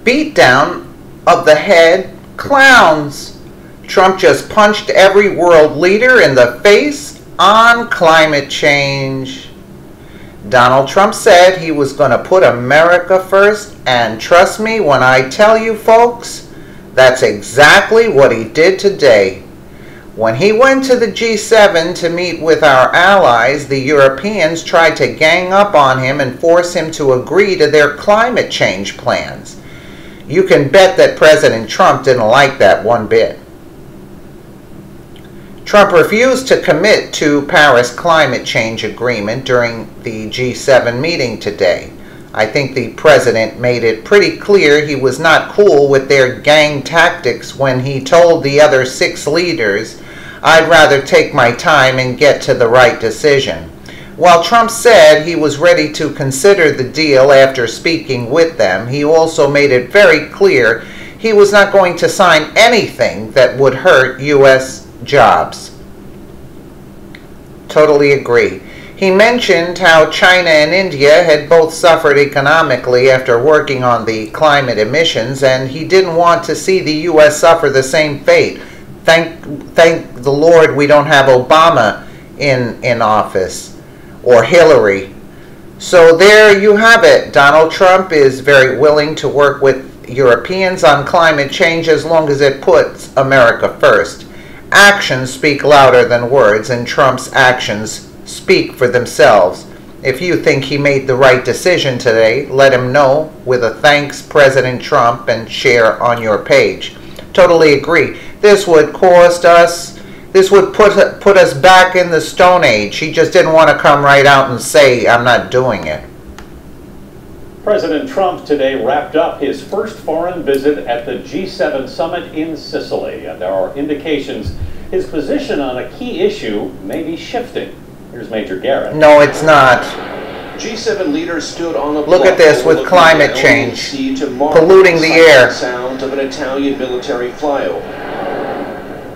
beatdown of the head clowns. Trump just punched every world leader in the face on climate change. Donald Trump said he was going to put America first, and trust me when I tell you folks, that's exactly what he did today. When he went to the G7 to meet with our allies, the Europeans tried to gang up on him and force him to agree to their climate change plans. You can bet that President Trump didn't like that one bit. Trump refused to commit to Paris climate change agreement during the G7 meeting today. I think the president made it pretty clear he was not cool with their gang tactics when he told the other 6 leaders, "I'd rather take my time and get to the right decision." While Trump said he was ready to consider the deal after speaking with them, he also made it very clear he was not going to sign anything that would hurt U.S. jobs. Totally agree. He mentioned how China and India had both suffered economically after working on the climate emissions, and he didn't want to see the U.S. suffer the same fate. Thank the Lord we don't have Obama in office, or Hillary. So there you have it. Donald Trump is very willing to work with Europeans on climate change as long as it puts America first. Actions speak louder than words, and Trump's actions speak for themselves. If you think he made the right decision today, let him know with a thanks President Trump and share on your page. Totally agree. This would cost us, this would put us back in the Stone Age. He just didn't want to come right out and say, "I'm not doing it." President Trump today wrapped up his first foreign visit at the G7 summit in Sicily, and there are indications his position on a key issue may be shifting. Here's Major Garrett. No, it's not. G7 leaders stood on a Look at this with climate change, polluting the air. Sound of an Italian military flyover.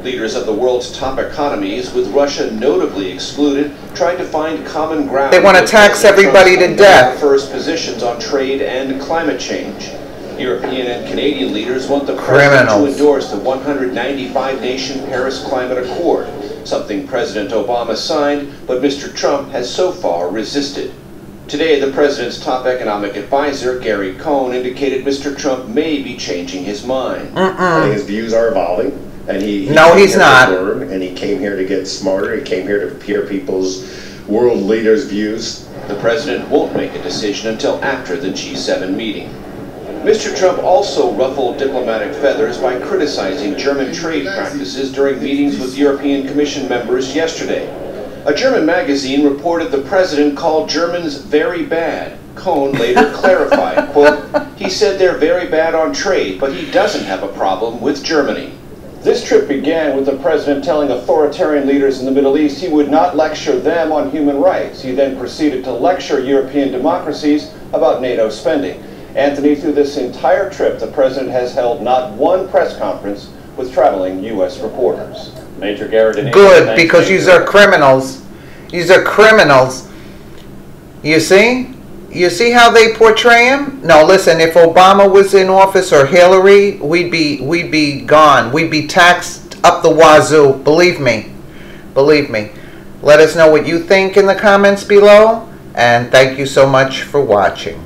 Leaders of the world's top economies, with Russia notably excluded, tried to find common ground. They want to tax everybody to death. First positions on trade and climate change. European and Canadian leaders want the president to endorse the 195-nation Paris Climate Accord, something President Obama signed, but Mr. Trump has so far resisted. Today, the president's top economic advisor, Gary Cohn, indicated Mr. Trump may be changing his mind. I think his views are evolving. And he's not. Learn, and he came here to get smarter. He came here to hear people's world leaders' views. The president won't make a decision until after the G7 meeting. Mr. Trump also ruffled diplomatic feathers by criticizing German trade practices during meetings with European Commission members yesterday. A German magazine reported the president called Germans very bad. Cohn later clarified, quote, "He said they're very bad on trade, but he doesn't have a problem with Germany." This trip began with the president telling authoritarian leaders in the Middle East he would not lecture them on human rights. He then proceeded to lecture European democracies about NATO spending. Anthony, through this entire trip, the president has held not one press conference with traveling U.S. reporters. Major Garrett. Good, because these are criminals. These are criminals. You see? You see how they portray him? No, listen, if Obama was in office or Hillary, we'd be gone. We'd be taxed up the wazoo. Believe me. Believe me. Let us know what you think in the comments below, and thank you so much for watching.